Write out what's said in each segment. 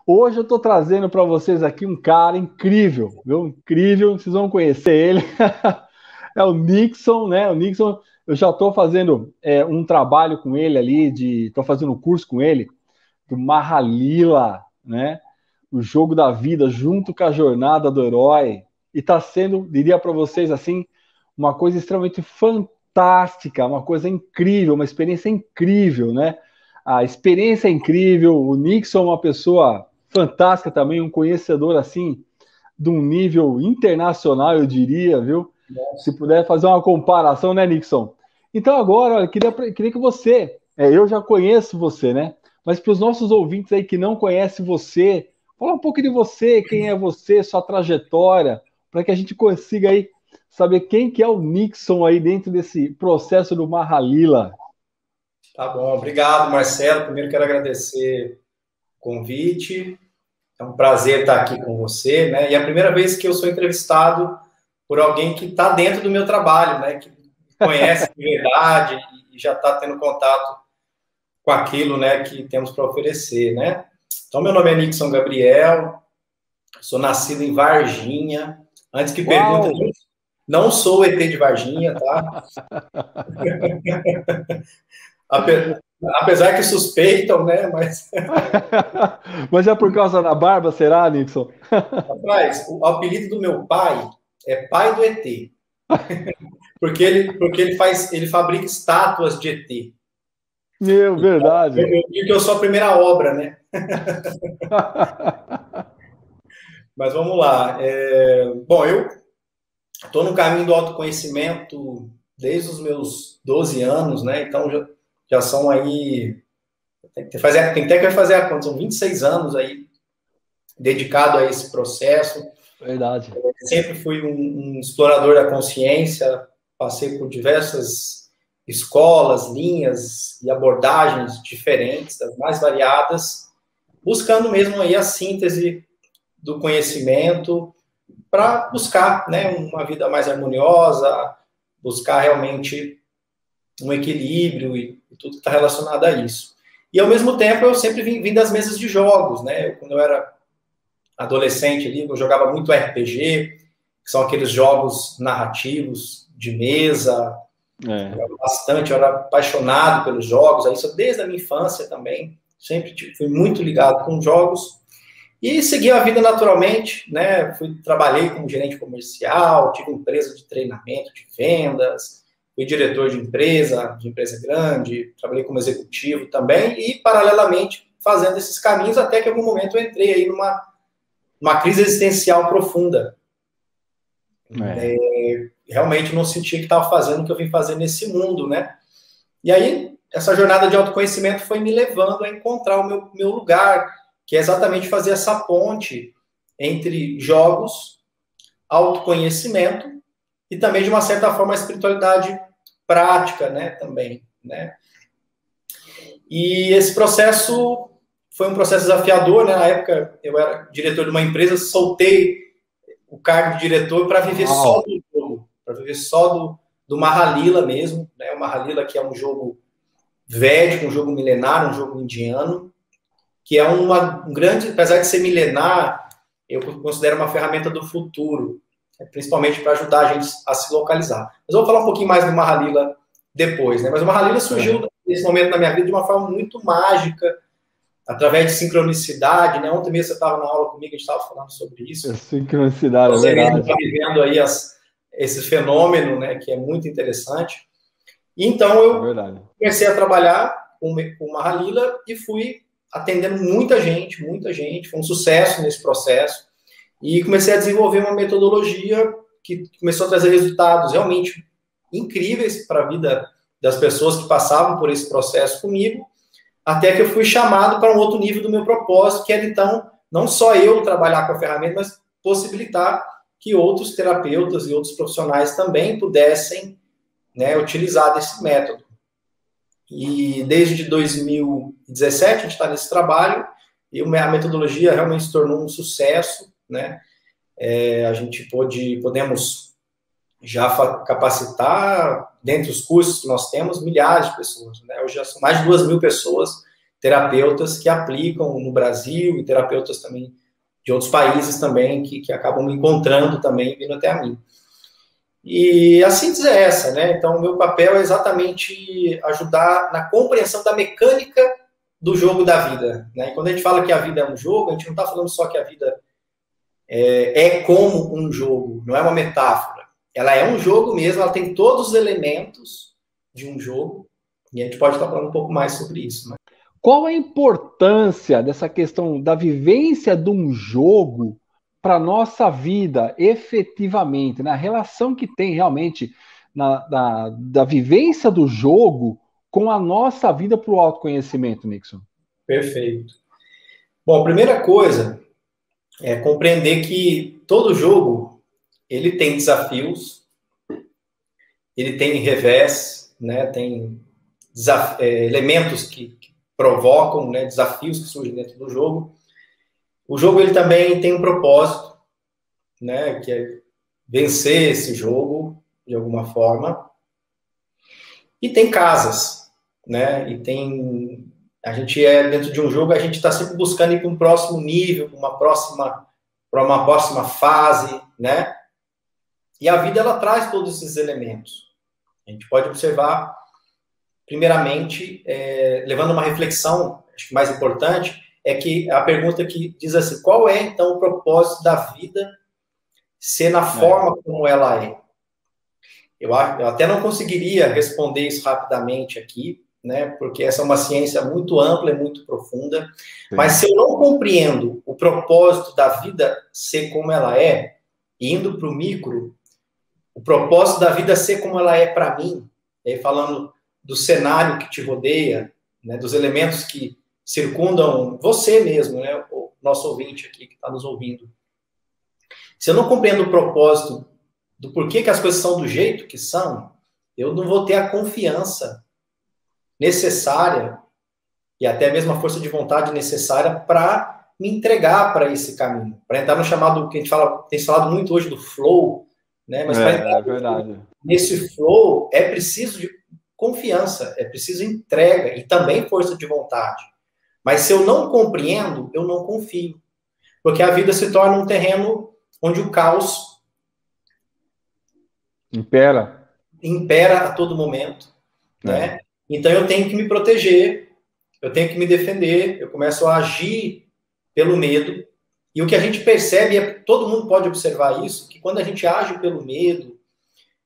Hoje eu estou trazendo para vocês aqui um cara incrível, viu? Incrível, vocês vão conhecer ele. É o Nixon, né? O Nixon, eu já estou fazendo um trabalho com ele ali, estou fazendo um curso com ele, do Mahalila, né? O jogo da vida junto com a jornada do herói. E está sendo, diria para vocês assim, uma coisa extremamente fantástica, uma coisa incrível, uma experiência incrível, né? A experiência é incrível, o Nixon é uma pessoa fantástica também, um conhecedor assim, de um nível internacional, eu diria, viu? Se puder fazer uma comparação, né, Nixon? Então agora, eu queria que você, eu já conheço você, né? Mas para os nossos ouvintes aí que não conhecem você, fala um pouco de você, quem é você, sua trajetória, para que a gente consiga aí saber quem que é o Nixon aí dentro desse processo do Mahalila. Tá bom, obrigado, Marcelo. Primeiro quero agradecer o convite. É um prazer estar aqui com você, né? E é a primeira vez que eu sou entrevistado por alguém que está dentro do meu trabalho, né? Que conhece de verdade e já está tendo contato com aquilo, né? Que temos para oferecer, né? Então, meu nome é Nixon Gabriel, sou nascido em Varginha. Antes que perguntem, não sou o ET de Varginha, tá? Apesar que suspeitam, né? Mas Mas é por causa da barba, será, Nixon? rapaz, o apelido do meu pai é pai do ET. Porque ele fabrica estátuas de ET. Meu, verdade. Eu digo que eu sou a primeira obra, né? Mas vamos lá. Bom, eu estou no caminho do autoconhecimento desde os meus 12 anos, né? Então já são aí. Tem até que fazer a conta, são 26 anos aí dedicado a esse processo. Verdade. Sempre fui um explorador da consciência, passei por diversas escolas, linhas e abordagens diferentes, das mais variadas, buscando mesmo aí a síntese do conhecimento para buscar, né, uma vida mais harmoniosa, buscar realmente um equilíbrio e tudo que está relacionado a isso. E, ao mesmo tempo, eu sempre vim das mesas de jogos, né? Quando eu era adolescente ali, eu jogava muito RPG, que são aqueles jogos narrativos de mesa, bastante, eu era apaixonado pelos jogos, isso desde a minha infância também, sempre fui muito ligado com jogos, e segui a vida naturalmente, né, trabalhei como gerente comercial, tive empresa de treinamento, de vendas, fui diretor de empresa grande, trabalhei como executivo também, e paralelamente fazendo esses caminhos, até que em algum momento eu entrei aí numa crise existencial profunda. Realmente não sentia que estava fazendo o que eu vim fazer nesse mundo, né? E aí, essa jornada de autoconhecimento foi me levando a encontrar o meu lugar, que é exatamente fazer essa ponte entre jogos, autoconhecimento e também, de uma certa forma, a espiritualidade prática, né? Também, né? E esse processo foi um processo desafiador, né? Na época, eu era diretor de uma empresa, soltei o cargo de diretor para viver só do jogo, para viver só do Mahalila mesmo, né? O Mahalila, que é um jogo védico, um jogo milenar, um jogo indiano, que é um grande, apesar de ser milenar, eu considero uma ferramenta do futuro, principalmente para ajudar a gente a se localizar. Mas eu vou falar um pouquinho mais do Mahalila depois, né? Mas o Mahalila surgiu nesse momento na minha vida de uma forma muito mágica, através de sincronicidade, né? Ontem mesmo você estava na aula comigo, a gente estava falando sobre isso. Sincronicidade, você é verdade. Está vivendo aí esse fenômeno, né? Que é muito interessante. E então eu comecei a trabalhar com o Mahalila e fui atendendo muita gente, foi um sucesso nesse processo. E comecei a desenvolver uma metodologia que começou a trazer resultados realmente incríveis para a vida das pessoas que passavam por esse processo comigo, até que eu fui chamado para um outro nível do meu propósito, que era, então, não só eu trabalhar com a ferramenta, mas possibilitar que outros terapeutas e outros profissionais também pudessem, né, utilizar desse método. E desde 2017 a gente está nesse trabalho, e a metodologia realmente se tornou um sucesso, né? A gente podemos já capacitar, dentre os cursos que nós temos, milhares de pessoas, né? Hoje já são mais de 2.000 pessoas terapeutas que aplicam no Brasil e terapeutas também de outros países também que acabam me encontrando também, vindo até a mim. E a síntese é essa, né? Então, o meu papel é exatamente ajudar na compreensão da mecânica do jogo da vida, né? E quando a gente fala que a vida é um jogo, a gente não está falando só que a vida é como um jogo, não é uma metáfora. Ela é um jogo mesmo, ela tem todos os elementos de um jogo, e a gente pode estar falando um pouco mais sobre isso, né? Qual a importância dessa questão da vivência de um jogo para a nossa vida, efetivamente, na relação que tem realmente da vivência do jogo com a nossa vida para o autoconhecimento, Nixon? Perfeito. Bom, a primeira coisa é compreender que todo jogo, ele tem desafios, ele tem revés, né? Tem elementos que provocam, né, desafios que surgem dentro do jogo. O jogo ele também tem um propósito, né, que é vencer esse jogo de alguma forma. E tem casas, né? E tem a gente dentro de um jogo, a gente está sempre buscando ir para um próximo nível, para uma próxima fase, né? E a vida ela traz todos esses elementos. A gente pode observar, primeiramente, levando uma reflexão, acho que mais importante, é que a pergunta que diz assim, qual é, então, o propósito da vida ser na forma como ela é? Eu até não conseguiria responder isso rapidamente aqui, né, porque essa é uma ciência muito ampla e muito profunda, mas se eu não compreendo o propósito da vida ser como ela é, indo para o micro, o propósito da vida ser como ela é para mim, aí falando do cenário que te rodeia, né, dos elementos que circundam você mesmo, né, o nosso ouvinte aqui que está nos ouvindo. Se eu não compreendo o propósito do porquê que as coisas são do jeito que são, eu não vou ter a confiança necessária e até mesmo a força de vontade necessária para me entregar para esse caminho, para entrar no chamado que a gente fala, tem falado muito hoje do flow, né? Mas para entrar nesse flow é preciso de confiança, é preciso entrega e também força de vontade. Mas se eu não compreendo, eu não confio, porque a vida se torna um terreno onde o caos impera a todo momento, né? Então eu tenho que me proteger, eu tenho que me defender, eu começo a agir pelo medo. E o que a gente percebe, todo mundo pode observar isso, que quando a gente age pelo medo,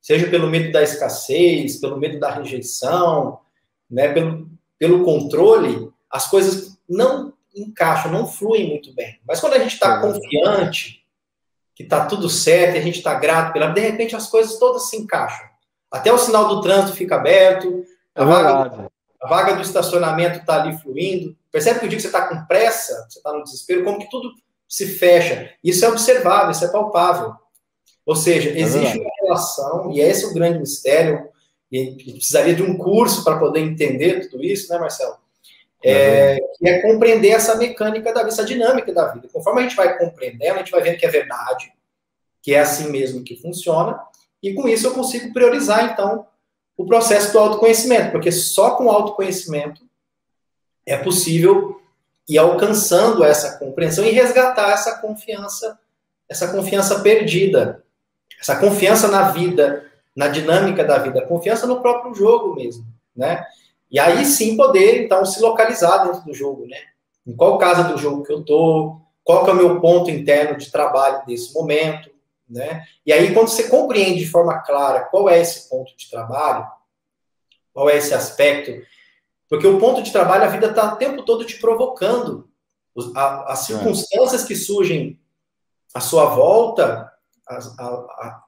seja pelo medo da escassez, pelo medo da rejeição, né, pelo controle, as coisas não encaixam, não fluem muito bem. Mas quando a gente está confiante, que está tudo certo, e a gente está grato de repente as coisas todas se encaixam. Até o sinal do trânsito fica aberto, a vaga do estacionamento está ali fluindo. Percebe que o dia que você está com pressa, você está no desespero, como que tudo se fecha. Isso é observável, isso é palpável. Ou seja, existe uma relação, e esse é o grande mistério, e precisaria de um curso para poder entender tudo isso, né, Marcelo? Que é compreender essa mecânica da vida, essa dinâmica da vida. Conforme a gente vai compreendendo, a gente vai vendo que é verdade, que é assim mesmo que funciona, e com isso eu consigo priorizar, então, o processo do autoconhecimento, porque só com o autoconhecimento é possível ir alcançando essa compreensão e resgatar essa confiança perdida, essa confiança na vida, na dinâmica da vida, a confiança no próprio jogo mesmo, né? E aí sim poder, então, se localizar dentro do jogo, né? Em qual casa do jogo que eu tô, qual que é o meu ponto interno de trabalho desse momento, né? E aí, quando você compreende de forma clara qual é esse ponto de trabalho, qual é esse aspecto, porque o ponto de trabalho, a vida está o tempo todo te provocando. As circunstâncias que surgem à sua volta,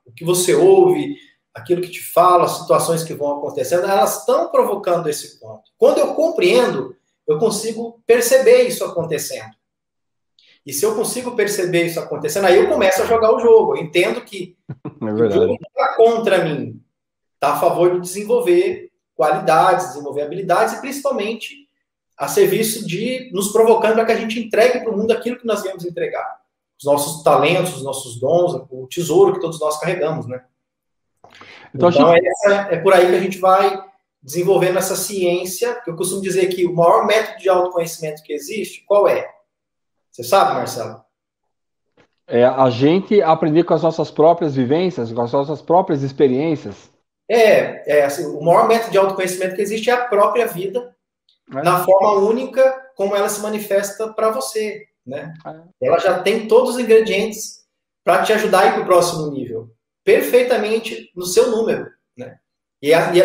o que você ouve, aquilo que te fala, as situações que vão acontecendo, elas estão provocando esse ponto. Quando eu compreendo, eu consigo perceber isso acontecendo. E se eu consigo perceber isso acontecendo, aí eu começo a jogar o jogo. Eu entendo que o jogo não está contra mim, está a favor de desenvolver qualidades, desenvolver habilidades e principalmente a serviço de nos provocando para que a gente entregue para o mundo aquilo que nós viemos entregar. Os nossos talentos, os nossos dons, o tesouro que todos nós carregamos, né? Então é por aí que a gente vai desenvolvendo essa ciência, que eu costumo dizer que o maior método de autoconhecimento que existe, qual é? Você sabe, Marcelo? É a gente aprender com as nossas próprias vivências, com as nossas próprias experiências. Assim, o maior método de autoconhecimento que existe é a própria vida, na forma única como ela se manifesta para você, né? Ela já tem todos os ingredientes para te ajudar a ir para o próximo nível, perfeitamente no seu número, né?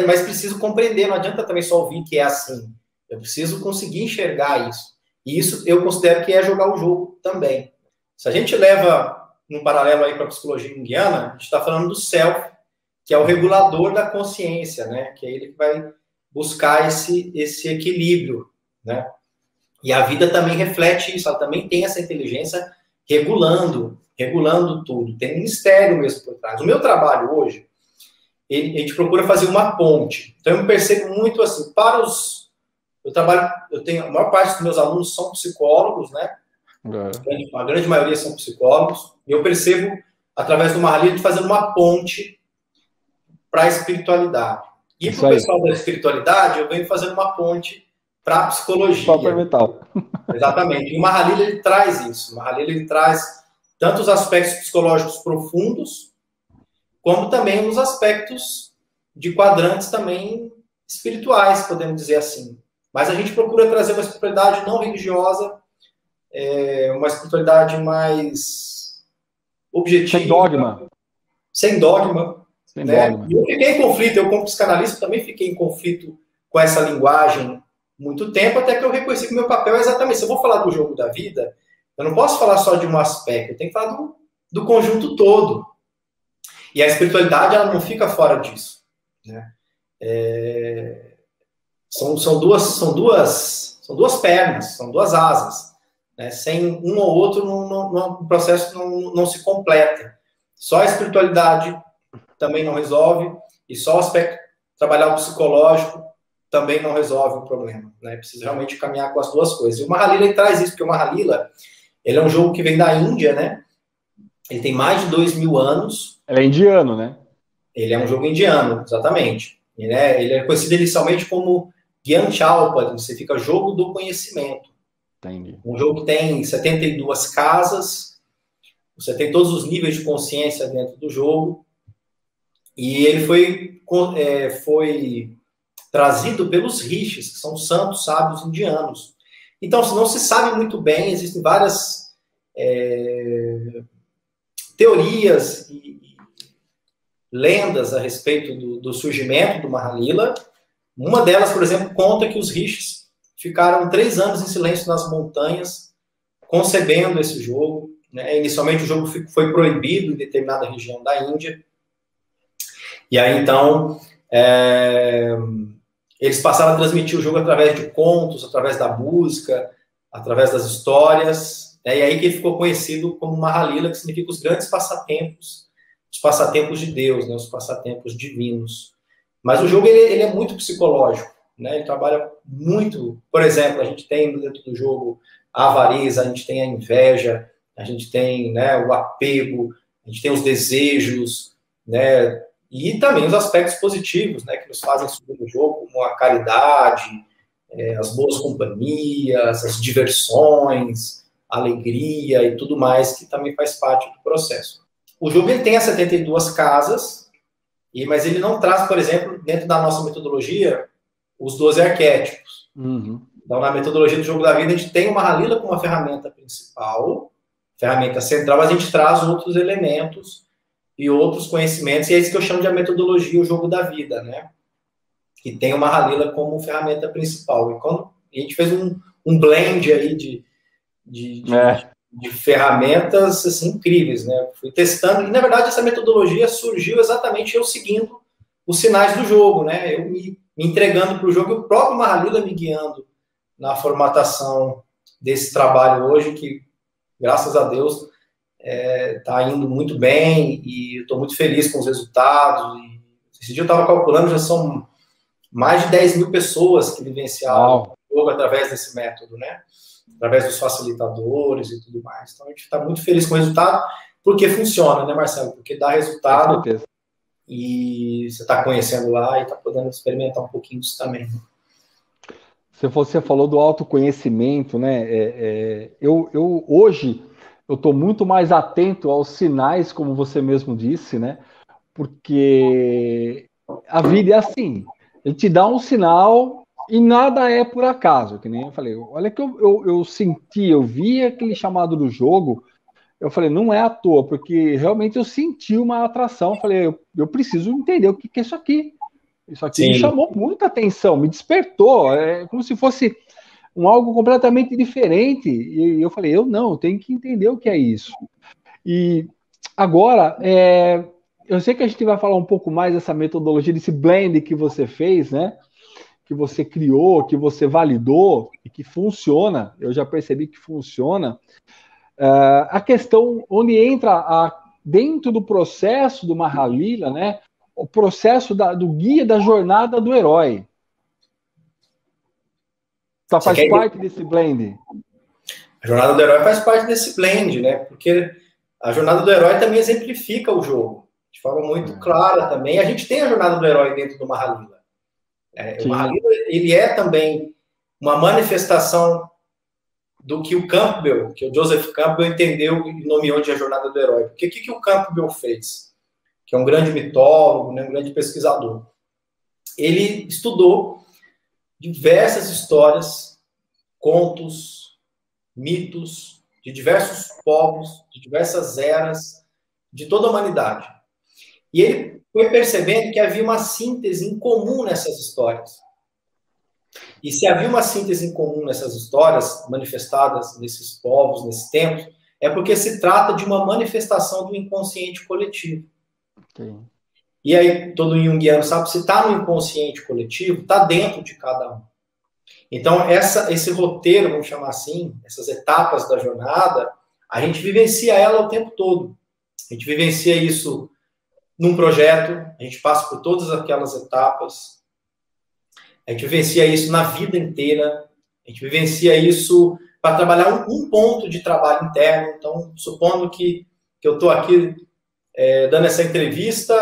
Mas preciso compreender, não adianta também só ouvir que é assim. Eu preciso conseguir enxergar isso. E isso eu considero que é jogar o jogo também. Se a gente leva um paralelo aí para a psicologia junguiana, a gente está falando do self, que é o regulador da consciência, né? Que é ele que vai buscar esse equilíbrio, né? E a vida também reflete isso, ela também tem essa inteligência regulando tudo. Tem um mistério mesmo por trás. O meu trabalho hoje, a gente procura fazer uma ponte. Então eu me percebo muito assim, eu tenho, a maior parte dos meus alunos são psicólogos, né? A grande maioria são psicólogos, e eu percebo, através do Mahalia, de fazer uma ponte para a espiritualidade. E para o pessoal da espiritualidade, eu venho fazendo uma ponte para a psicologia. Mental. Exatamente. E o Mahalia, ele traz isso. O Mahalia, ele traz tanto os aspectos psicológicos profundos, como também os aspectos de quadrantes também espirituais, podemos dizer assim. Mas a gente procura trazer uma espiritualidade não religiosa, uma espiritualidade mais objetiva. Sem dogma. Né? E eu fiquei em conflito, eu como psicanalista também fiquei em conflito com essa linguagem muito tempo, até que eu reconheci que o meu papel é exatamente, se eu vou falar do jogo da vida, eu não posso falar só de um aspecto, eu tenho que falar do conjunto todo. E a espiritualidade, ela não fica fora disso. Né? São duas pernas, são duas asas. Né? Sem um ou outro, o processo não se completa. Só a espiritualidade também não resolve, e só o aspecto trabalhar o psicológico também não resolve o problema. Né? Precisa realmente caminhar com as duas coisas. E o Mahalila, ele traz isso, porque o Mahalila, ele é um jogo que vem da Índia, né? Ele tem mais de 2000 anos. Ele é indiano, né? Ele é um jogo indiano, exatamente. Ele é conhecido inicialmente como Gyan Chalpa, significa jogo do conhecimento. Entendi. Um jogo que tem 72 casas, você tem todos os níveis de consciência dentro do jogo, e ele foi trazido pelos rishis, que são santos sábios indianos. Então, se não se sabe muito bem, existem várias teorias e lendas a respeito do surgimento do Mahalila. Uma delas, por exemplo, conta que os rishis ficaram 3 anos em silêncio nas montanhas, concebendo esse jogo. Né? Inicialmente, o jogo foi proibido em determinada região da Índia. E aí, então, eles passaram a transmitir o jogo através de contos, através da música, através das histórias. E aí que ele ficou conhecido como Mahalila, que significa os grandes passatempos, os passatempos de Deus, né? Os passatempos divinos. Mas o jogo ele é muito psicológico. Né? Ele trabalha muito. Por exemplo, a gente tem dentro do jogo a avareza, a gente tem a inveja, a gente tem, né, o apego, a gente tem os desejos, né? E também os aspectos positivos, né, que nos fazem subir no jogo, como a caridade, as boas companhias, as diversões, a alegria e tudo mais, que também faz parte do processo. O jogo ele tem as 72 casas, mas ele não traz, por exemplo, dentro da nossa metodologia, os 12 arquétipos. Uhum. Então, na metodologia do jogo da vida, a gente tem uma Mahalila como uma ferramenta principal, ferramenta central, mas a gente traz outros elementos e outros conhecimentos, e é isso que eu chamo de a metodologia, o jogo da vida, né? Que tem uma Mahalila como ferramenta principal. E quando a gente fez um blend aí de ferramentas assim, incríveis, né? Fui testando, e na verdade essa metodologia surgiu exatamente eu seguindo os sinais do jogo, né? Eu me entregando para o jogo, e o próprio Mahalila me guiando na formatação desse trabalho hoje, que, graças a Deus, está indo muito bem, e estou muito feliz com os resultados. E esse dia eu estava calculando, já são mais de 10 mil pessoas que vivenciaram o jogo através desse método, né? Através dos facilitadores e tudo mais. Então, a gente está muito feliz com o resultado, porque funciona, né, Marcelo? Porque dá resultado. e você está conhecendo lá e está podendo experimentar um pouquinho disso também. Você falou do autoconhecimento, né? Hoje eu estou muito mais atento aos sinais, como você mesmo disse, né? Porque a vida é assim, ele te dá um sinal e nada é por acaso, que nem eu falei. Olha que eu senti, eu vi aquele chamado do jogo, eu falei, não é à toa, porque realmente eu senti uma atração, eu falei, eu preciso entender o que é isso aqui. Isso aqui me Sim. chamou muita atenção, me despertou, é como se fosse algo completamente diferente. E eu falei, eu tenho que entender o que é isso. E agora, eu sei que a gente vai falar um pouco mais dessa metodologia, desse blend que você fez, né? Que você criou, que você validou e que funciona. Eu já percebi que funciona. A questão onde entra dentro do processo do Mahalila, né? O processo do guia da jornada do herói. Só Você faz quer... parte desse blend. A jornada do herói faz parte desse blend, né? Porque a jornada do herói também exemplifica o jogo, de forma muito clara também. A gente tem a jornada do herói dentro do Mahalila. O Mahalila, ele é também uma manifestação do que o Campbell, que o Joseph Campbell entendeu e nomeou de a jornada do herói. Porque o que o Campbell fez? Que é um grande mitólogo, né, um grande pesquisador. Ele estudou diversas histórias, contos, mitos de diversos povos, de diversas eras, de toda a humanidade. E ele foi percebendo que havia uma síntese em comum nessas histórias. E se havia uma síntese em comum nessas histórias, manifestadas nesses povos, nesses tempos, é porque se trata de uma manifestação do inconsciente coletivo. Okay. E aí, todo junguiano sabe, se está no inconsciente coletivo, está dentro de cada um. Então, esse roteiro, vamos chamar assim, essas etapas da jornada, a gente vivencia ela o tempo todo. A gente vivencia isso num projeto, a gente passa por todas aquelas etapas, a gente vivencia isso na vida inteira, a gente vivencia isso para trabalhar um ponto de trabalho interno. Então, supondo que eu estou aqui dando essa entrevista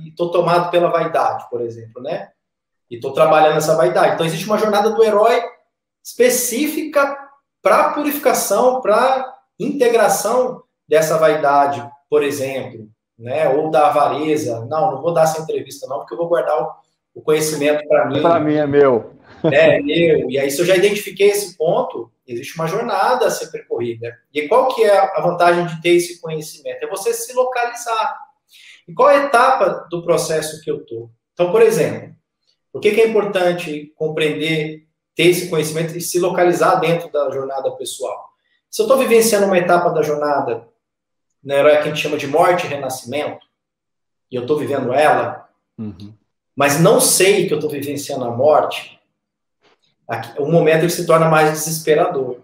e estou tomado pela vaidade, por exemplo, né? E estou trabalhando essa vaidade. Então, existe uma jornada do herói específica para purificação, para integração dessa vaidade, por exemplo, né? Ou da avareza. Não vou dar essa entrevista não, porque eu vou guardar o conhecimento para mim. Para mim é meu. É meu. E aí, se eu já identifiquei esse ponto, existe uma jornada a ser percorrida. E qual que é a vantagem de ter esse conhecimento? É você se localizar. E qual é a etapa do processo que eu estou? Então, por exemplo, por que é importante compreender, ter esse conhecimento e se localizar dentro da jornada pessoal? Se eu estou vivenciando uma etapa da jornada, na herói que a gente chama de morte e renascimento, e eu estou vivendo ela, mas não sei que eu estou vivenciando a morte, o momento ele se torna mais desesperador.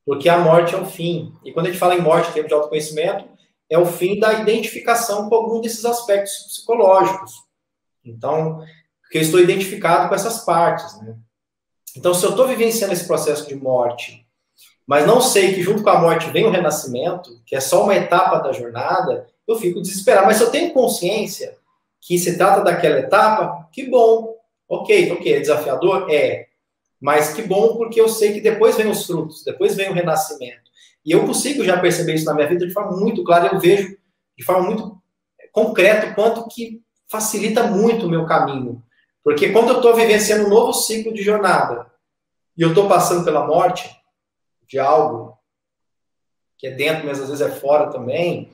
Porque a morte é o fim. E quando a gente fala em morte em termos de autoconhecimento, é o fim da identificação com algum desses aspectos psicológicos. Então, porque eu estou identificado com essas partes, né? Então, se eu estou vivenciando esse processo de morte, mas não sei que junto com a morte vem o renascimento, que é só uma etapa da jornada, eu fico desesperado. Mas se eu tenho consciência que se trata daquela etapa, que bom. Ok, então é desafiador? É. Mas que bom, porque eu sei que depois vem os frutos, depois vem o renascimento. E eu consigo já perceber isso na minha vida de forma muito clara, eu vejo de forma muito concreta o quanto que facilita muito o meu caminho. Porque quando eu estou vivenciando um novo ciclo de jornada e eu estou passando pela morte de algo que é dentro, mas às vezes é fora também,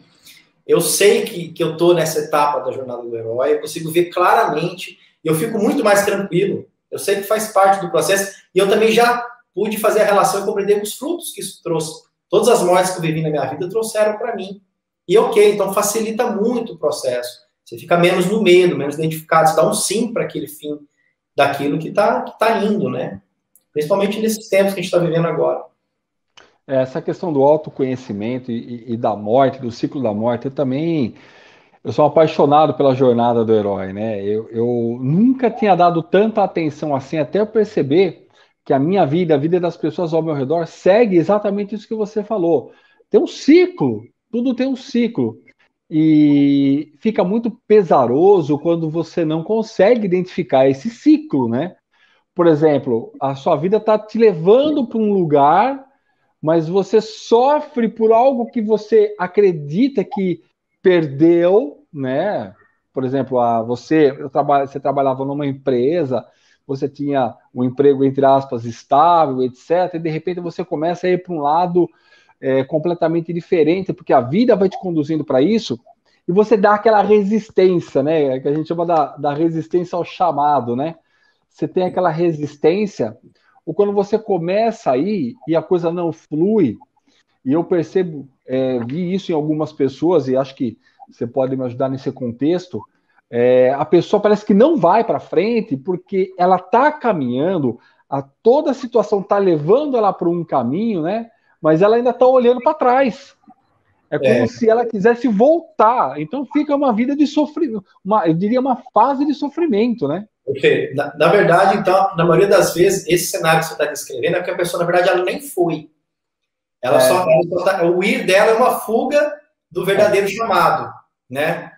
eu sei que eu estou nessa etapa da jornada do herói, eu consigo ver claramente e eu fico muito mais tranquilo. Eu sei que faz parte do processo e eu também já pude fazer a relação e compreender os frutos que isso trouxe. Todas as mortes que eu vivi na minha vida trouxeram para mim. E ok, então facilita muito o processo. Você fica menos no medo, menos identificado, você dá um sim para aquele fim daquilo que tá indo, né? Principalmente nesses tempos que a gente está vivendo agora. Essa questão do autoconhecimento e da morte, do ciclo da morte, eu sou apaixonado pela jornada do herói, né? Eu nunca tinha dado tanta atenção assim, até eu perceber que a minha vida, a vida das pessoas ao meu redor, segue exatamente isso que você falou. Tem um ciclo, tudo tem um ciclo. E fica muito pesaroso quando você não consegue identificar esse ciclo, né? Por exemplo, a sua vida está te levando para um lugar, mas você sofre por algo que você acredita que perdeu, né? Por exemplo, você trabalhava numa empresa, você tinha um emprego, entre aspas, estável, etc., e de repente você começa a ir para um lado completamente diferente, porque a vida vai te conduzindo para isso, e você dá aquela resistência, né? Que a gente chama da resistência ao chamado, né? Você tem aquela resistência, ou quando você começa aí e a coisa não flui, e eu percebo, vi isso em algumas pessoas, e acho que você pode me ajudar nesse contexto, a pessoa parece que não vai para frente porque ela está caminhando, toda a situação está levando ela para um caminho, né? Mas ela ainda está olhando para trás. É como se ela quisesse voltar. Então fica uma vida de sofrimento, eu diria uma fase de sofrimento, né? Perfeito. Na verdade, então, na maioria das vezes, esse cenário que você está descrevendo é que a pessoa, na verdade, ela nem foi. O ir dela é uma fuga do verdadeiro chamado, né?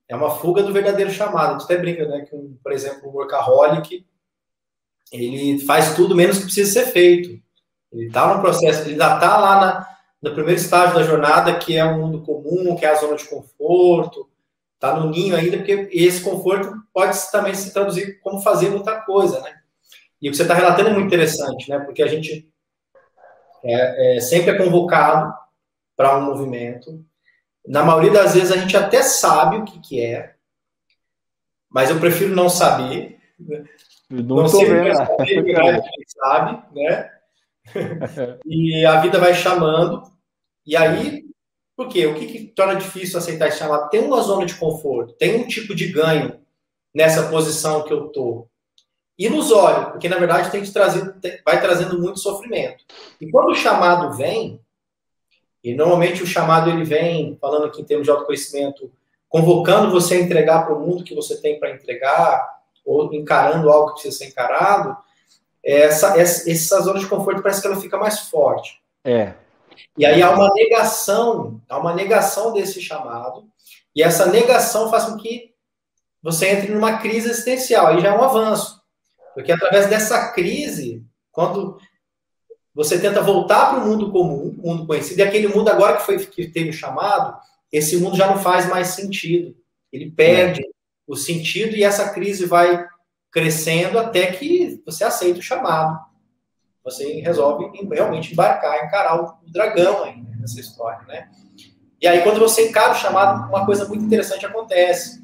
É uma fuga do verdadeiro chamado. A gente até brinca, né? Que, por exemplo, um workaholic, ele faz tudo menos que precisa ser feito. Ele está no processo, ele ainda está lá no primeiro estágio da jornada, que é o mundo comum, que é a zona de conforto, está no ninho ainda, porque esse conforto pode também se traduzir como fazer muita coisa, né? E o que você está relatando é muito interessante, né? Porque a gente sempre é convocado para um movimento. Na maioria das vezes a gente até sabe o que é, mas eu prefiro não saber. Não sempre vai saber, porque a gente sabe, né? E a vida vai chamando. E aí, por quê? O que torna difícil aceitar esse chamado? Tem uma zona de conforto, tem um tipo de ganho nessa posição que eu estou. Ilusório, porque na verdade vai trazendo muito sofrimento. E quando o chamado vem, e normalmente o chamado ele vem, falando aqui em termos de autoconhecimento, convocando você a entregar para o mundo que você tem para entregar, ou encarando algo que precisa ser encarado, essa zona de conforto parece que ela fica mais forte. E aí há uma negação desse chamado, e essa negação faz com que você entre numa crise existencial, aí já é um avanço. Porque através dessa crise, quando você tenta voltar para o mundo comum, o mundo conhecido, e aquele mundo agora que teve o chamado, esse mundo já não faz mais sentido. Ele perde o sentido e essa crise vai crescendo até que você aceita o chamado. Você resolve realmente embarcar, encarar o dragão aí nessa história, né? E aí, quando você encara o chamado, uma coisa muito interessante acontece,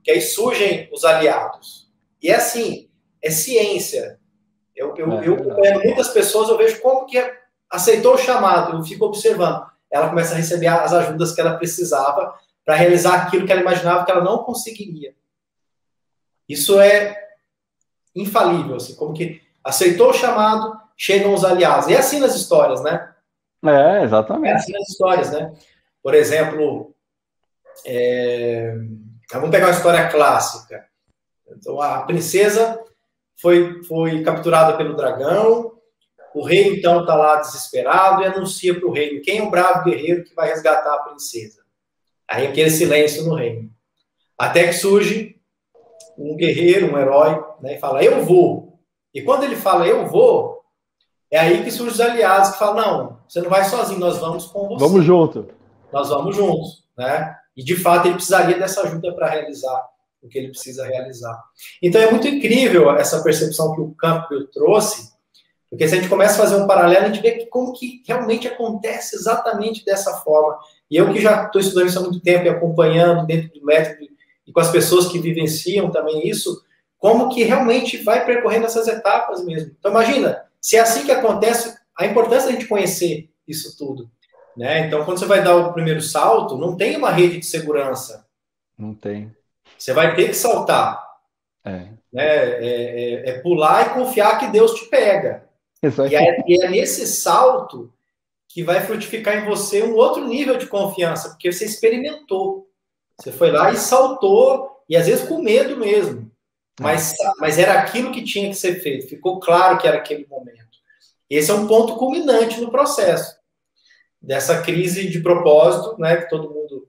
que aí surgem os aliados. E é assim, é ciência. Eu acompanhando muitas pessoas, eu vejo como que aceitou o chamado, eu fico observando. Ela começa a receber as ajudas que ela precisava para realizar aquilo que ela imaginava que ela não conseguiria. Isso é infalível, assim, como que aceitou o chamado, chegam os aliados. E é assim nas histórias, né? Exatamente. É assim nas histórias, né? Por exemplo, vamos pegar uma história clássica. Então, a princesa foi capturada pelo dragão, o rei, então, está lá desesperado e anuncia para o reino quem é o bravo guerreiro que vai resgatar a princesa. Aí aquele silêncio no reino. Até que surge um guerreiro, um herói, né, e fala, eu vou. E quando ele fala, eu vou, é aí que surgem os aliados que falam, não, você não vai sozinho, nós vamos com você. Vamos junto. Nós vamos juntos, né? E, de fato, ele precisaria dessa ajuda para realizar o que ele precisa realizar. Então, é muito incrível essa percepção que o Campbell trouxe, porque se a gente começa a fazer um paralelo, a gente vê como que realmente acontece exatamente dessa forma. E eu que já estou estudando isso há muito tempo e acompanhando dentro do método e com as pessoas que vivenciam também isso, como que realmente vai percorrendo essas etapas mesmo. Então, imagina, se é assim que acontece, a importância da gente conhecer isso tudo. Né? Então, quando você vai dar o primeiro salto, não tem uma rede de segurança. Não tem. Você vai ter que saltar. Né? É pular e confiar que Deus te pega. E é nesse salto que vai frutificar em você um outro nível de confiança, porque você experimentou. Você foi lá e saltou, e às vezes com medo mesmo. Mas era aquilo que tinha que ser feito. Ficou claro que era aquele momento. Esse é um ponto culminante no processo dessa crise de propósito, né, que todo mundo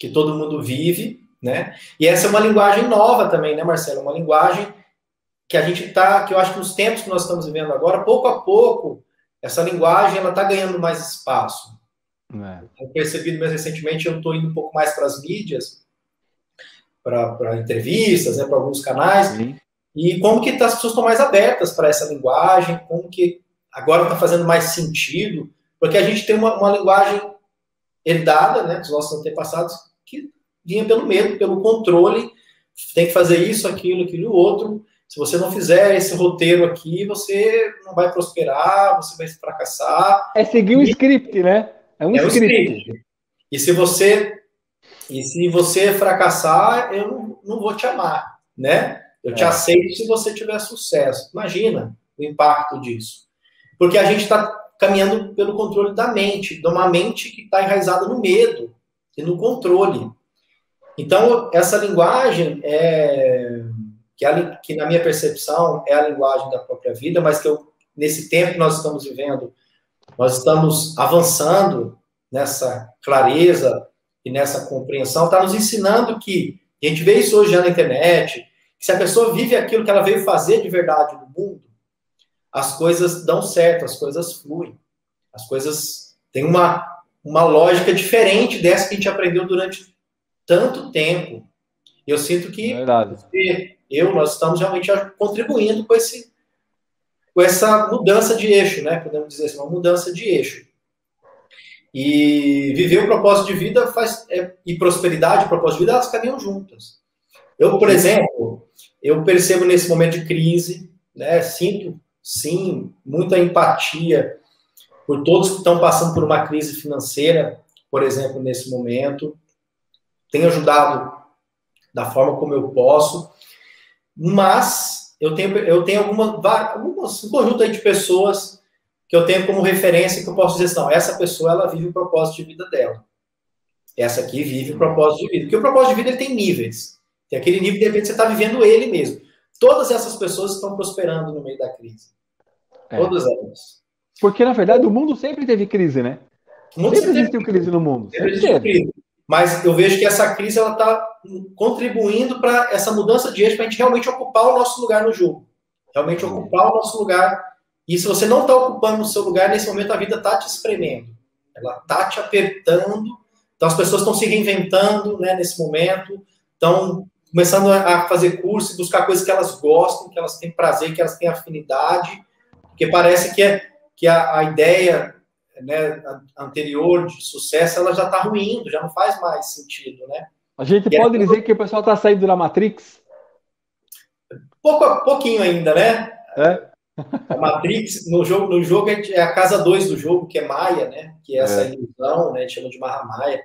que todo mundo vive, né? E essa é uma linguagem nova também, né, Marcelo? Uma linguagem que a gente tá, que eu acho que nos tempos que nós estamos vivendo agora, pouco a pouco, essa linguagem ela está ganhando mais espaço. Eu percebi mais recentemente, eu estou indo um pouco mais para as mídias, para entrevistas, né, para alguns canais, e como que as pessoas estão mais abertas para essa linguagem, como que agora está fazendo mais sentido, porque a gente tem uma linguagem herdada, né, dos nossos antepassados, que vinha pelo medo, pelo controle, tem que fazer isso, aquilo, outro. Se você não fizer esse roteiro aqui, você não vai prosperar, você vai fracassar. É seguir um script, né? É um script. E se você fracassar, eu não vou te amar, né? Eu te aceito se você tiver sucesso. Imagina o impacto disso. Porque a gente está caminhando pelo controle da mente, de uma mente que está enraizada no medo e no controle. Então, essa linguagem que na minha percepção é a linguagem da própria vida, mas que nesse tempo que nós estamos vivendo, nós estamos avançando nessa clareza e nessa compreensão, está nos ensinando que, a gente vê isso hoje já na internet, que se a pessoa vive aquilo que ela veio fazer de verdade no mundo, as coisas dão certo, as coisas fluem, as coisas têm uma lógica diferente dessa que a gente aprendeu durante tanto tempo. Eu sinto que nós estamos realmente contribuindo com essa mudança de eixo, né? Podemos dizer assim, uma mudança de eixo. E viver o propósito de vida e prosperidade, o propósito de vida, elas caminham juntas. Eu, por exemplo, eu percebo nesse momento de crise, né? Sinto, sim, muita empatia por todos que estão passando por uma crise financeira, por exemplo, nesse momento. Tenho ajudado da forma como eu posso, mas eu tenho um conjunto aí de pessoas que eu tenho como referência que eu posso dizer, não, essa pessoa ela vive o propósito de vida dela. Essa aqui vive o propósito de vida. Porque o propósito de vida ele tem níveis. Tem aquele nível que de repente você está vivendo ele mesmo. Todas essas pessoas estão prosperando no meio da crise. Todas elas. Porque, na verdade, o mundo sempre teve crise, né? Sempre existiu crise no mundo. Sempre existiu crise. Mas eu vejo que essa crise ela está contribuindo para essa mudança de eixo, para a gente realmente ocupar o nosso lugar no jogo. Realmente ocupar o nosso lugar. E se você não está ocupando o seu lugar, nesse momento a vida está te espremendo. Ela está te apertando. Então as pessoas estão se reinventando, né, nesse momento. Estão começando a fazer curso e buscar coisas que elas gostam, que elas têm prazer, que elas têm afinidade. Porque parece que a ideia, né, anterior de sucesso, ela já está ruindo, já não faz mais sentido, né? A gente pode dizer que o pessoal está saindo da Matrix? Pouquinho ainda, né? A Matrix, no jogo é a casa 2 do jogo, que é Maia, né? Que é essa ilusão, né? Chama de Mahamaya,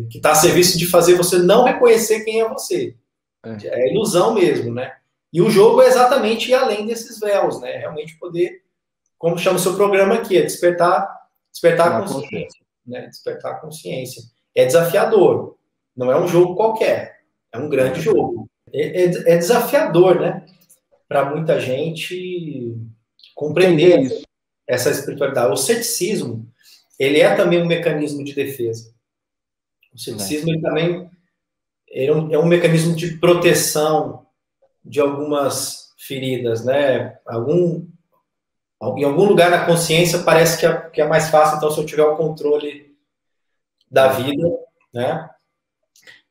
que está a serviço de fazer você não reconhecer quem é você. É ilusão mesmo, né? E o jogo é exatamente ir além desses véus, né? Realmente poder, como chama o seu programa aqui, é despertar a consciência, né? Despertar a consciência. É desafiador. Não é um jogo qualquer. É um grande jogo. É desafiador, né? Para muita gente compreender essa espiritualidade. O ceticismo, ele é também um mecanismo de defesa. O ceticismo, ele também é um mecanismo de proteção de algumas feridas, né? Em algum lugar na consciência parece que é mais fácil, então, se eu tiver o controle da vida, né?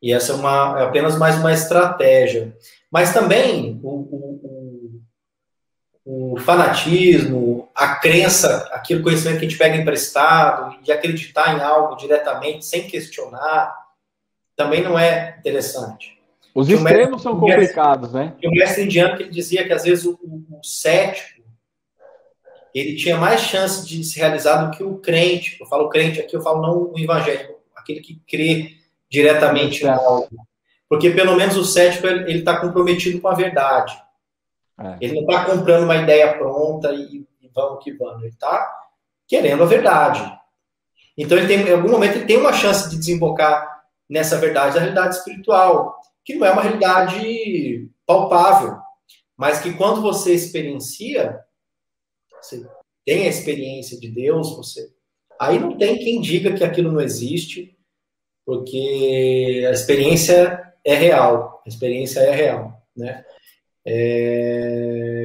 E essa é apenas mais uma estratégia. Mas também o fanatismo, a crença, aquele conhecimento que a gente pega emprestado, de acreditar em algo diretamente, sem questionar, também não é interessante. Os extremos são complicados, né? O mestre indiano, que ele dizia que, às vezes, o cético, ele tinha mais chance de se realizar do que o crente. Eu falo crente aqui, eu falo não o evangélico, aquele que crê diretamente em algo. Porque, pelo menos, o cético, ele está comprometido com a verdade. Ele não está comprando uma ideia pronta e vamos que vamos. Ele está querendo a verdade. Então, em algum momento, ele tem uma chance de desembocar nessa verdade, a realidade espiritual, que não é uma realidade palpável, mas que quando você experiencia, você tem a experiência de Deus, aí não tem quem diga que aquilo não existe, porque a experiência é real, né?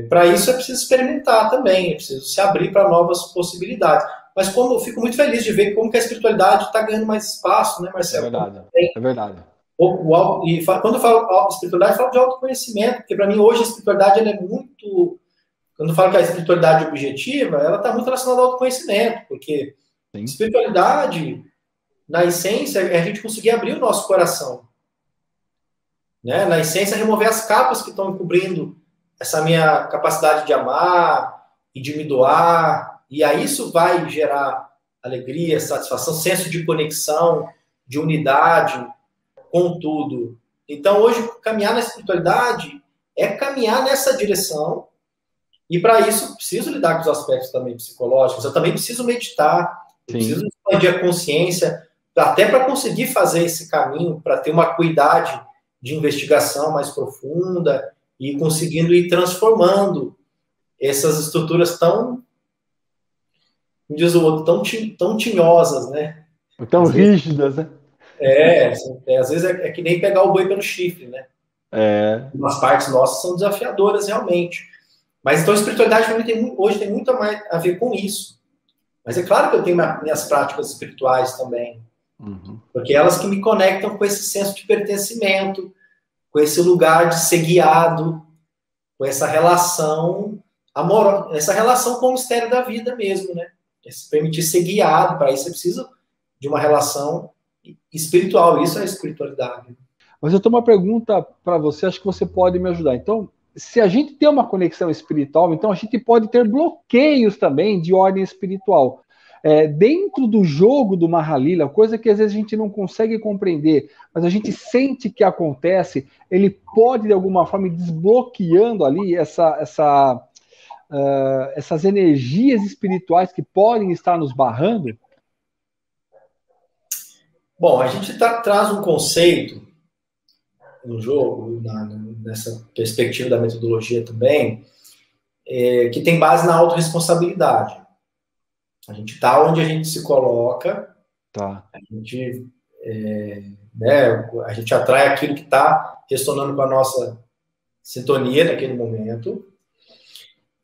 Para isso é preciso experimentar também, é preciso se abrir para novas possibilidades. Mas como eu fico muito feliz de ver como que a espiritualidade está ganhando mais espaço, né, Marcelo? É verdade, é verdade. E quando eu falo espiritualidade, eu falo de autoconhecimento, porque para mim hoje a espiritualidade ela é muito... Quando eu falo que a espiritualidade objetiva, ela está muito relacionada ao autoconhecimento, porque Sim. espiritualidade, na essência, é a gente conseguir abrir o nosso coração. Né? Na essência, remover as capas que estão encobrindo essa minha capacidade de amar e de me doar. E aí isso vai gerar alegria, satisfação, senso de conexão, de unidade com tudo. Então, hoje, caminhar na espiritualidade é caminhar nessa direção. E para isso, preciso lidar com os aspectos também psicológicos. Eu também preciso meditar, eu preciso expandir a consciência, até para conseguir fazer esse caminho, para ter uma acuidade de investigação mais profunda e conseguindo ir transformando essas estruturas tão, como diz o outro, tão tinhosas, né? Tão rígidas, né? Às vezes é que nem pegar o boi pelo chifre, né? Umas partes nossas são desafiadoras realmente. Mas então a espiritualidade para mim hoje tem muito mais a ver com isso. Mas é claro que eu tenho minhas práticas espirituais também. Porque elas que me conectam com esse senso de pertencimento, com esse lugar de ser guiado, com essa relação amorosa, essa relação com o mistério da vida mesmo, né? Se permitir ser guiado, para isso você precisa de uma relação espiritual, isso é espiritualidade. Mas eu tenho uma pergunta para você, acho que você pode me ajudar. Então, se a gente tem uma conexão espiritual, então a gente pode ter bloqueios também de ordem espiritual. Dentro do jogo do Mahalila, coisa que às vezes a gente não consegue compreender, mas a gente sente que acontece, ele pode de alguma forma ir desbloqueando ali essas energias espirituais que podem estar nos barrando? Bom, a gente traz um conceito no jogo, nessa perspectiva da metodologia também, que tem base na autorresponsabilidade. A gente está onde a gente se coloca, a gente atrai aquilo que está ressonando com a nossa sintonia naquele momento,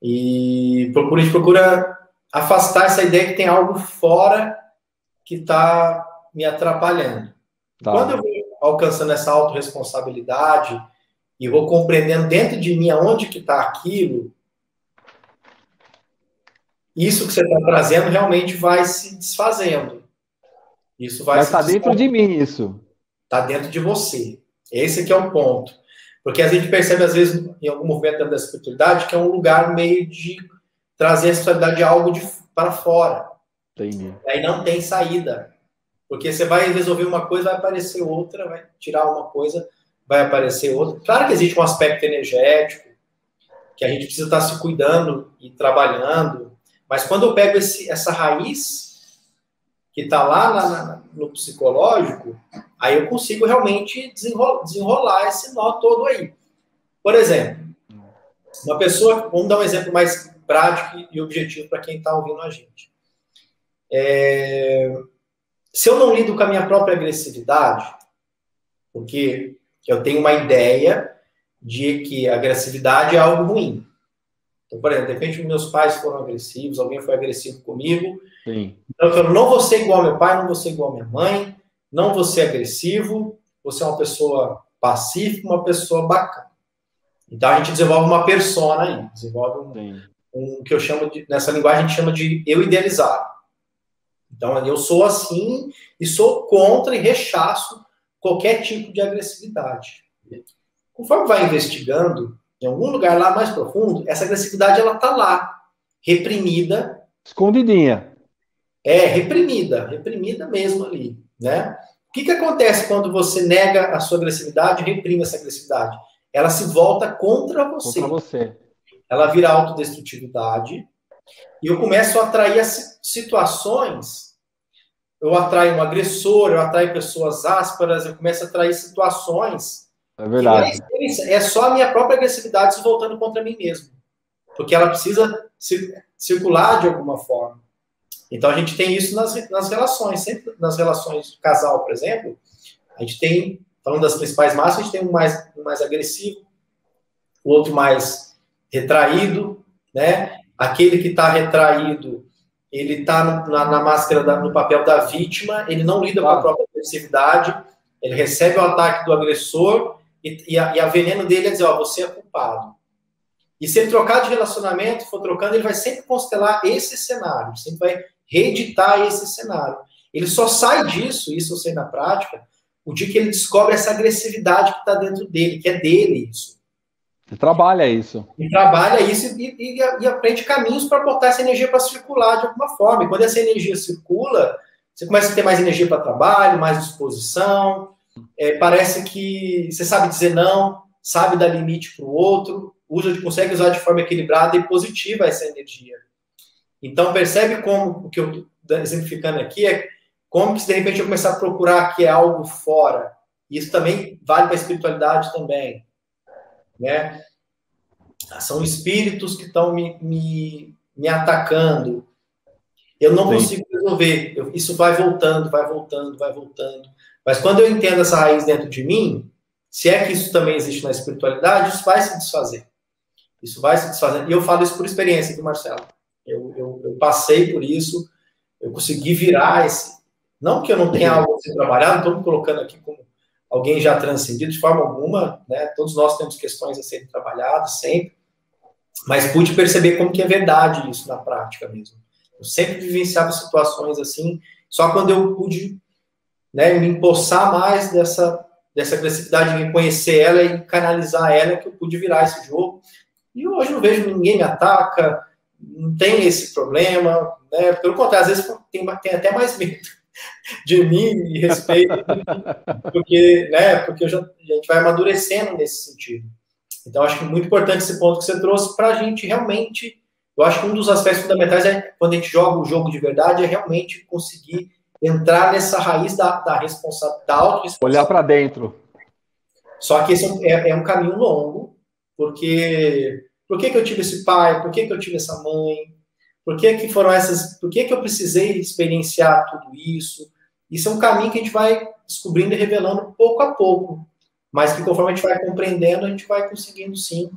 e a gente procura afastar essa ideia que tem algo fora que está me atrapalhando. Quando eu vou alcançando essa autorresponsabilidade e vou compreendendo dentro de mim aonde que está aquilo, isso que você está trazendo realmente vai se desfazendo. Isso vai estar dentro de mim, isso. Está dentro de você. Esse aqui é o ponto. Porque a gente percebe, às vezes, em algum movimento dentro da espiritualidade, que é um lugar meio de trazer a espiritualidade de algo para fora. Entendi. E aí não tem saída. Porque você vai resolver uma coisa, vai aparecer outra, vai tirar uma coisa, vai aparecer outra. Claro que existe um aspecto energético, que a gente precisa estar se cuidando e trabalhando, mas quando eu pego essa raiz que está lá no psicológico, aí eu consigo realmente desenrolar esse nó todo aí. Por exemplo, uma pessoa, vamos dar um exemplo mais prático e objetivo para quem está ouvindo a gente. Se eu não lido com a minha própria agressividade, porque eu tenho uma ideia de que a agressividade é algo ruim. Então, por exemplo, de repente meus pais foram agressivos, alguém foi agressivo comigo. Sim. Então eu falo, não vou ser igual ao meu pai, não vou ser igual à minha mãe, não vou ser agressivo, vou ser uma pessoa pacífica, uma pessoa bacana. Então a gente desenvolve uma persona aí, desenvolve um que eu chamo de, nessa linguagem a gente chama de eu idealizado. Então eu sou assim e sou contra e rechaço qualquer tipo de agressividade. Conforme vai investigando, em algum lugar lá mais profundo, essa agressividade ela está lá, reprimida. Escondidinha. Reprimida mesmo ali, né? O que acontece quando você nega a sua agressividade e reprime essa agressividade? Ela se volta contra você. Contra você. Ela vira autodestrutividade e eu começo a atrair as situações. Eu atraio um agressor, eu atraio pessoas ásperas, eu começo a atrair situações. É verdade. É só a minha própria agressividade se voltando contra mim mesmo. Porque ela precisa circular de alguma forma. Então, a gente tem isso nas relações, sempre nas relações de casal, por exemplo, a gente tem, falando das principais massas, a gente tem um mais agressivo, o outro mais retraído, né? Aquele que está retraído, ele está na máscara, no papel da vítima, ele não lida com a própria agressividade, ele recebe o ataque do agressor e a veneno dele é dizer, ó, você é culpado. E se ele trocar de relacionamento, for trocando, ele vai sempre constelar esse cenário, sempre vai reeditar esse cenário. Ele só sai disso, isso eu sei na prática, o dia que ele descobre essa agressividade que está dentro dele, que é dele isso. Você trabalha isso. E trabalha isso e aprende caminhos para botar essa energia para circular de alguma forma. E quando essa energia circula, você começa a ter mais energia para trabalho, mais disposição, parece que você sabe dizer não, sabe dar limite para o outro, consegue usar de forma equilibrada e positiva essa energia. Então, percebe como, o que eu estou exemplificando aqui é como que se de repente eu começar a procurar que é algo fora. Isso também vale para a espiritualidade também. Né? São espíritos que estão me atacando. Eu não consigo resolver. Isso vai voltando, vai voltando, vai voltando. Mas quando eu entendo essa raiz dentro de mim, se é que isso também existe na espiritualidade, isso vai se desfazer. Isso vai se desfazendo. E eu falo isso por experiência, viu, Marcelo? Eu passei por isso, eu consegui virar esse... Não que eu não tenha algo a ser trabalhado, não estou me colocando aqui como alguém já transcendido de forma alguma, né? Todos nós temos questões a serem trabalhadas sempre, mas pude perceber como que é verdade isso na prática mesmo. Eu sempre vivenciava situações assim, só quando eu pude, né, me empossar mais dessa agressividade, reconhecer ela e canalizar ela, que eu pude virar esse jogo. E hoje não vejo ninguém me ataca, não tem esse problema, né? Pelo contrário, às vezes tem até mais medo de mim e respeito, porque a gente vai amadurecendo nesse sentido. Então, acho que é muito importante esse ponto que você trouxe para a gente realmente... Eu acho que um dos aspectos fundamentais é, quando a gente joga o jogo de verdade, é realmente conseguir entrar nessa raiz da responsabilidade, da autorresponsabilidade. Olhar para dentro. Só que esse é um caminho longo, porque... Por que eu tive esse pai? Por que eu tive essa mãe? Por que foram essas... Por que eu precisei experienciar tudo isso? Isso é um caminho que a gente vai descobrindo e revelando pouco a pouco. Mas que conforme a gente vai compreendendo, a gente vai conseguindo, sim,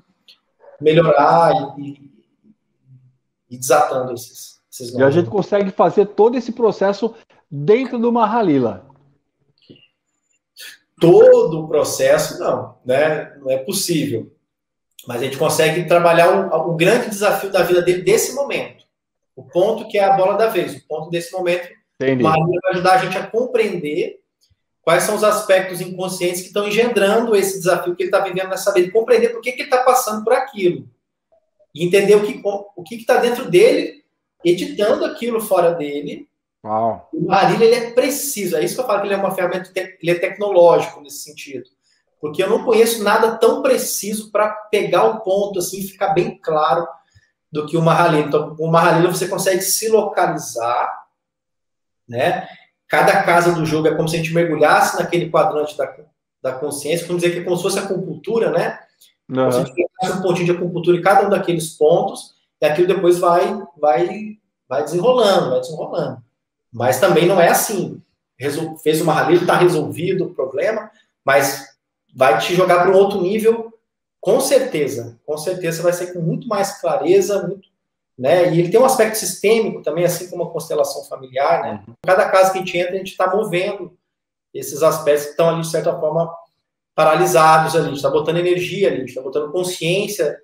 melhorar e desatando esses nomes. E a gente consegue fazer todo esse processo dentro do Mahalila. Todo o processo, não, né? Não é possível. Mas a gente consegue trabalhar o grande desafio da vida dele desse momento. O ponto que é a bola da vez. O ponto desse momento, Entendi. vai ajudar a gente a compreender quais são os aspectos inconscientes que estão engendrando esse desafio que ele está vivendo nessa vida. Compreender por que ele está passando por aquilo. E entender o que está dentro dele, editando aquilo fora dele. Uau. O Mahalila, ele é preciso. É isso que eu falo, que ele é uma ferramenta, ele é tecnológico nesse sentido. Porque eu não conheço nada tão preciso para pegar o ponto assim, e ficar bem claro do que o Mahalila. Então, o Mahalila você consegue se localizar, né? Cada casa do jogo é como se a gente mergulhasse naquele quadrante da consciência, vamos dizer que é como se fosse a acupuntura, né? Como se a gente pegasse um pontinho de acupuntura em cada um daqueles pontos, e aquilo depois vai desenrolando. Mas também não é assim. Fez o Mahalila, está resolvido o problema, mas vai te jogar para um outro nível, com certeza. Com certeza vai ser com muito mais clareza, né? E ele tem um aspecto sistêmico também, assim como a constelação familiar, né? Cada casa que a gente entra, a gente está movendo esses aspectos que estão ali, de certa forma, paralisados ali. A gente está botando energia ali, a gente está botando consciência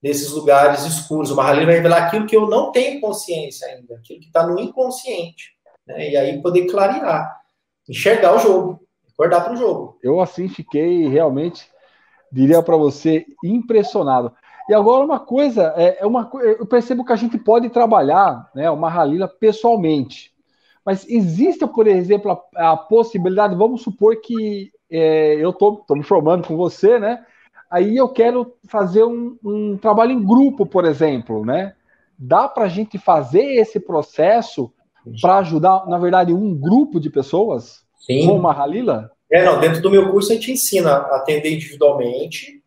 nesses lugares escuros. O Mahalila vai revelar aquilo que eu não tenho consciência ainda, aquilo que está no inconsciente, né? E aí poder clarear, enxergar o jogo, acordar para o jogo. Eu, assim, fiquei realmente, diria para você, impressionado. E agora uma coisa, eu percebo que a gente pode trabalhar, né, o Mahalila pessoalmente, mas existe, por exemplo, a possibilidade, vamos supor que eu estou me formando com você, né, aí eu quero fazer um trabalho em grupo, por exemplo, né, dá para a gente fazer esse processo para ajudar, na verdade, um grupo de pessoas? Sim. Com o Mahalila? Não, dentro do meu curso a gente ensina a atender individualmente.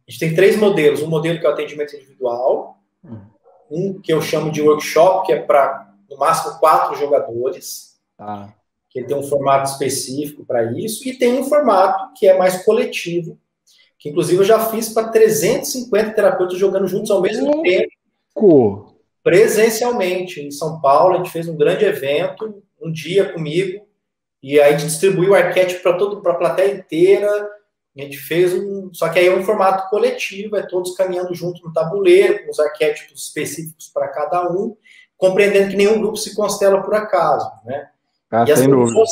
A gente tem 3 modelos. Um modelo que é o atendimento individual, um que eu chamo de workshop, que é para no máximo 4 jogadores, Tá. que tem um formato específico para isso, e tem um formato que é mais coletivo, que inclusive eu já fiz para 350 terapeutas jogando juntos ao mesmo tempo, presencialmente, em São Paulo. A gente fez um grande evento, um dia comigo, e aí a gente distribuiu o arquétipo para a plateia inteira. A gente fez só que aí é um formato coletivo, é todos caminhando junto no tabuleiro, com os arquétipos específicos para cada um, compreendendo que nenhum grupo se constela por acaso, né? E as pessoas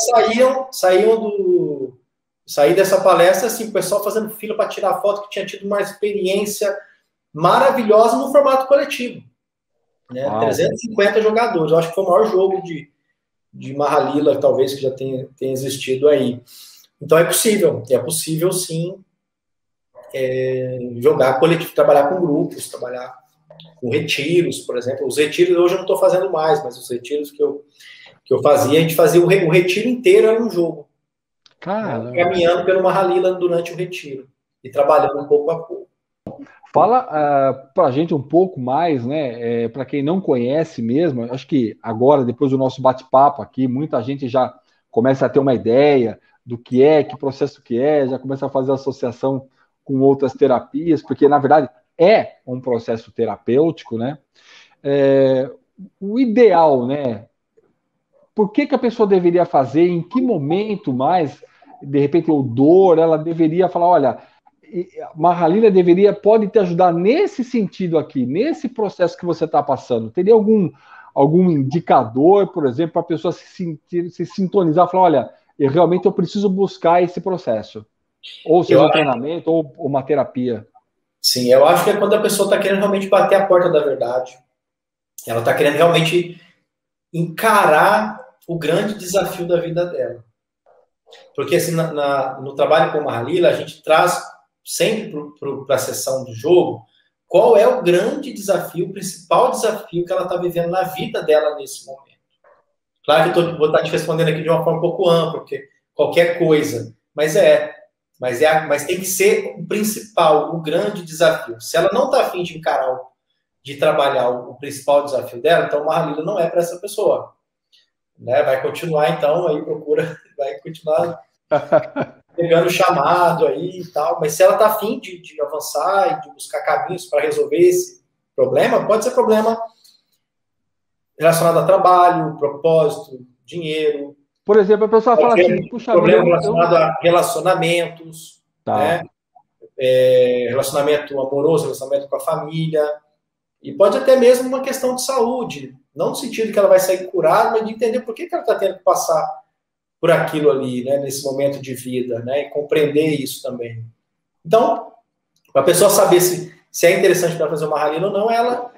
saí dessa palestra, assim, o pessoal fazendo fila para tirar foto, que tinha tido uma experiência maravilhosa no formato coletivo, né? 350 jogadores, eu acho que foi o maior jogo de Mahalila, talvez, que já tenha existido aí. Então é possível sim jogar coletivo, trabalhar com grupos, trabalhar com retiros, por exemplo. Os retiros hoje eu não estou fazendo mais, mas os retiros que eu fazia, a gente fazia o retiro inteiro era um jogo. Né? Caminhando pelo Mahalila durante o retiro e trabalhando pouco a pouco. Fala para a gente um pouco mais, né? Para quem não conhece mesmo, acho que agora, depois do nosso bate-papo aqui, muita gente já começa a ter uma ideia do que processo que é, já começa a fazer associação com outras terapias, porque na verdade é um processo terapêutico, né? O ideal, né? Por que a pessoa deveria fazer, em que momento mais, de repente, o dor, ela deveria falar, olha, Mahalila pode te ajudar nesse sentido aqui, nesse processo que você está passando. Teria algum indicador, por exemplo, para a pessoa se sintonizar, falar, olha, realmente eu preciso buscar esse processo? Ou seja, um treinamento, ou uma terapia. Sim, eu acho que é quando a pessoa está querendo realmente bater a porta da verdade. Ela está querendo realmente encarar o grande desafio da vida dela. Porque assim, no trabalho com a Mahalila, a gente traz sempre para a sessão do jogo qual é o grande desafio, o principal desafio que ela está vivendo na vida dela nesse momento. Claro que eu vou estar te respondendo aqui de uma forma um pouco ampla, porque qualquer coisa, mas tem que ser o principal, o grande desafio. Se ela não está afim de encarar, de trabalhar o principal desafio dela, então o Mahalila não é para essa pessoa. Né? Vai continuar, então, aí vai continuar pegando chamado aí e tal, mas se ela está afim de avançar e de buscar caminhos para resolver esse problema, pode ser problema relacionado a trabalho, propósito, dinheiro. Por exemplo, a pessoa fala assim, puxa, problema relacionado a relacionamentos, tá, né? Relacionamento amoroso, relacionamento com a família, e pode até mesmo uma questão de saúde, não no sentido que ela vai sair curada, mas de entender por que ela está tendo que passar por aquilo ali, né, nesse momento de vida, né, e compreender isso também. Então, para a pessoa saber se é interessante para fazer uma Mahalila ou não, ela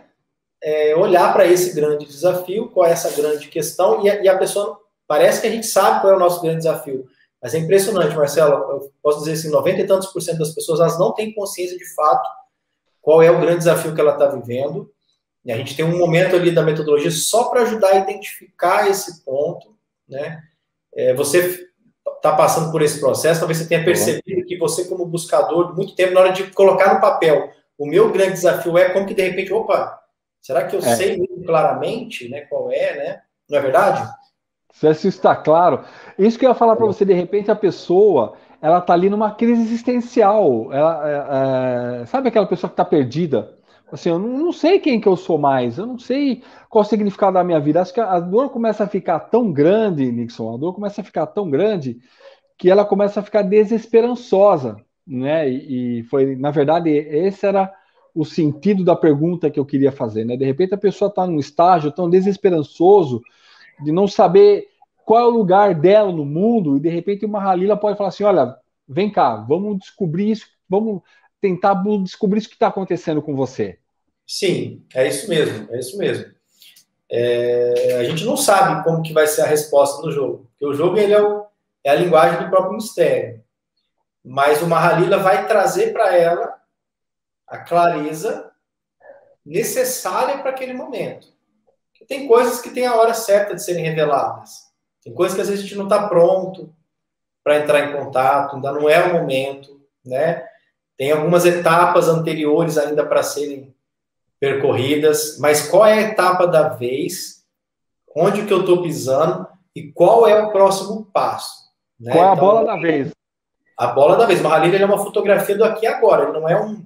olhar para esse grande desafio, qual é essa grande questão, e a pessoa, parece que a gente sabe qual é o nosso grande desafio, mas é impressionante, Marcelo, eu posso dizer assim, 90 e tantos % das pessoas, elas não têm consciência de fato qual é o grande desafio que ela está vivendo, e a gente tem um momento ali da metodologia só para ajudar a identificar esse ponto, né? Você está passando por esse processo, talvez você tenha percebido que você, como buscador, muito tempo, na hora de colocar no papel, o meu grande desafio é como que, de repente, opa, será que eu sei muito claramente, né, qual é, né? Não é verdade? Se isso está claro. Isso que eu ia falar para você, de repente, a pessoa, ela está ali numa crise existencial. Sabe aquela pessoa que está perdida? Assim, eu não sei quem que eu sou mais, eu não sei qual o significado da minha vida. Acho que a dor começa a ficar tão grande, Nixon, a dor começa a ficar tão grande que ela começa a ficar desesperançosa, né? E foi, na verdade, esse era o sentido da pergunta que eu queria fazer, né? De repente a pessoa está num estágio tão desesperançoso de não saber qual é o lugar dela no mundo, e de repente uma Mahalila pode falar assim, olha, vem cá, vamos descobrir isso, vamos tentar descobrir isso que está acontecendo com você. Sim, é isso mesmo, é isso mesmo. A gente não sabe como que vai ser a resposta no jogo, porque o jogo ele é a linguagem do próprio mistério, mas o Mahalila vai trazer para ela a clareza necessária para aquele momento. Tem coisas que tem a hora certa de serem reveladas, tem coisas que às vezes a gente não está pronto para entrar em contato, ainda não é o momento, né? Tem algumas etapas anteriores ainda para serem percorridas, mas qual é a etapa da vez? onde que eu estou pisando e qual é o próximo passo. Né? Qual é a bola da vez? A bola da vez. Mahalila é uma fotografia do aqui e agora, ele não é um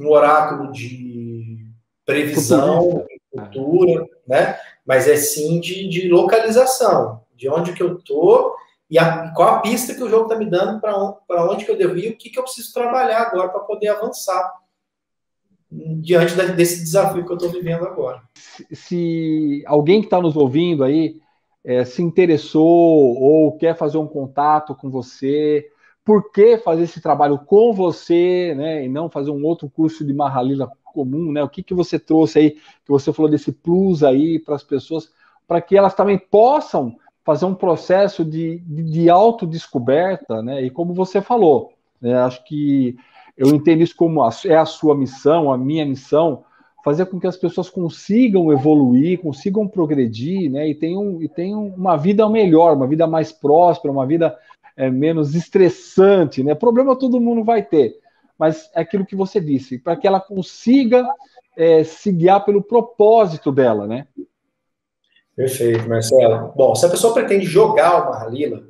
oráculo de previsão, futura, né? Mas é sim de localização, de onde que eu estou e qual a pista que o jogo está me dando para onde que eu devo ir, o que que eu preciso trabalhar agora para poder avançar diante desse desafio que eu estou vivendo agora. Se alguém que está nos ouvindo aí se interessou ou quer fazer um contato com você, por que fazer esse trabalho com você, né, e não fazer um outro curso de Mahalila comum, né? O que você trouxe aí, que você falou desse plus aí para as pessoas, para que elas também possam fazer um processo de autodescoberta, né? E como você falou, né, acho que eu entendo isso como é a sua missão, a minha missão, fazer com que as pessoas consigam evoluir, consigam progredir, né? E tenham uma vida melhor, uma vida mais próspera, uma vida menos estressante, né? Problema todo mundo vai ter, mas é aquilo que você disse, para que ela consiga se guiar pelo propósito dela, né? Perfeito, Marcelo. Bom, se a pessoa pretende jogar o Mahalila,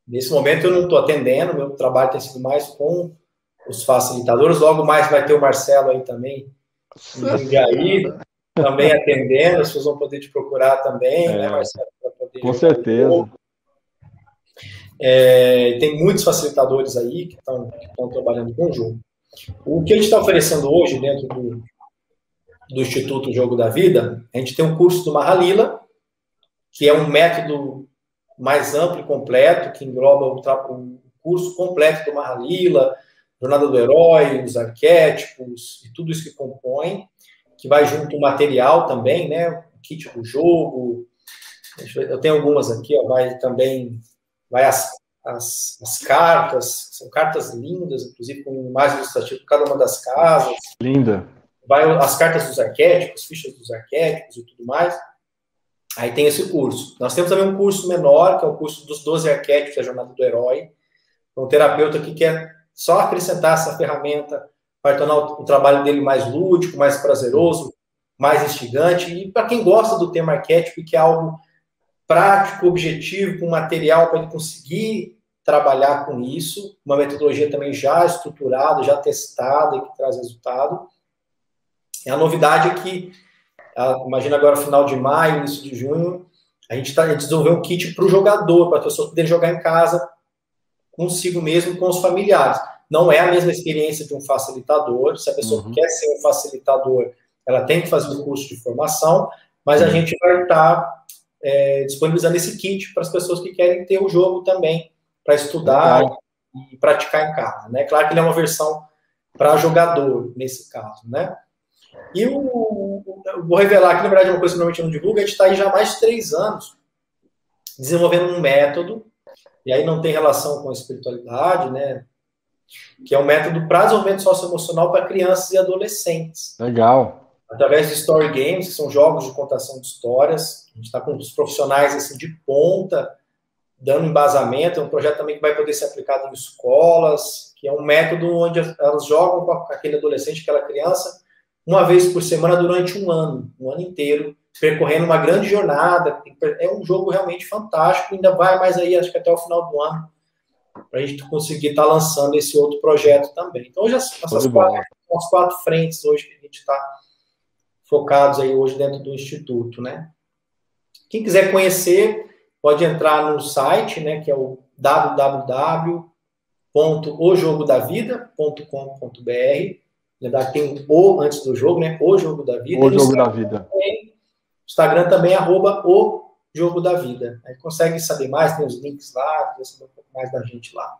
nesse momento eu não estou atendendo, meu trabalho tem sido mais com os facilitadores, logo mais vai ter o Marcelo aí também, em Jundiaí, também atendendo, as pessoas vão poder te procurar também, né, Marcelo? Com certeza. Tem muitos facilitadores aí que estão trabalhando com o jogo. O que a gente está oferecendo hoje dentro do Instituto Jogo da Vida, a gente tem um curso do Mahalila, que é um método mais amplo e completo, que engloba o curso completo do Mahalila, Jornada do Herói, os arquétipos e tudo isso que compõe, que vai junto o material também, né? O kit do jogo. Eu tenho algumas aqui, ó, vai as cartas, são cartas lindas, inclusive com imagens ilustrativas de cada uma das casas. Linda. Vai as cartas dos arquétipos, fichas dos arquétipos e tudo mais. Aí tem esse curso. Nós temos também um curso menor, que é o curso dos 12 arquétipos da Jornada do Herói. Um terapeuta que quer só acrescentar essa ferramenta para tornar o trabalho dele mais lúdico, mais prazeroso, mais instigante. E para quem gosta do tema arquétipo, que é algo prático, objetivo, com material para ele conseguir trabalhar com isso, uma metodologia também já estruturada, já testada e que traz resultado. A novidade é que, imagina agora, final de maio, início de junho, a gente desenvolveu um kit para o jogador, para a pessoa poder jogar em casa consigo mesmo, com os familiares. Não é a mesma experiência de um facilitador. Se a pessoa quer ser um facilitador, ela tem que fazer um curso de formação, mas a gente vai estar disponibilizando esse kit para as pessoas que querem ter o jogo também, para estudar e praticar em casa, né? Claro que ele é uma versão para jogador, nesse caso, né? E eu vou revelar aqui, na verdade, uma coisa que normalmente não divulga, a gente está aí já há mais de 3 anos desenvolvendo um método, e aí não tem relação com a espiritualidade, né? Que é um método para desenvolvimento socioemocional para crianças e adolescentes. Legal. Através de story games, que são jogos de contação de histórias. A gente está com os profissionais assim, de ponta, dando embasamento. É um projeto também que vai poder ser aplicado em escolas, que é um método onde elas jogam com aquele adolescente, aquela criança, uma vez por semana durante um ano inteiro, percorrendo uma grande jornada. É um jogo realmente fantástico, ainda vai mais aí, acho que até o final do ano, para a gente conseguir estar lançando esse outro projeto também. Então, hoje as 4 frentes hoje que a gente está focados aí hoje dentro do Instituto, né? Quem quiser conhecer, pode entrar no site, né, que é o www.ojogodavida.com.br. Lembrar que tem o antes do jogo, né? O Jogo da Vida. O Jogo da Vida. Instagram também, @o Jogo da Vida. Aí consegue saber mais, tem os links lá, saber um pouco mais da gente lá.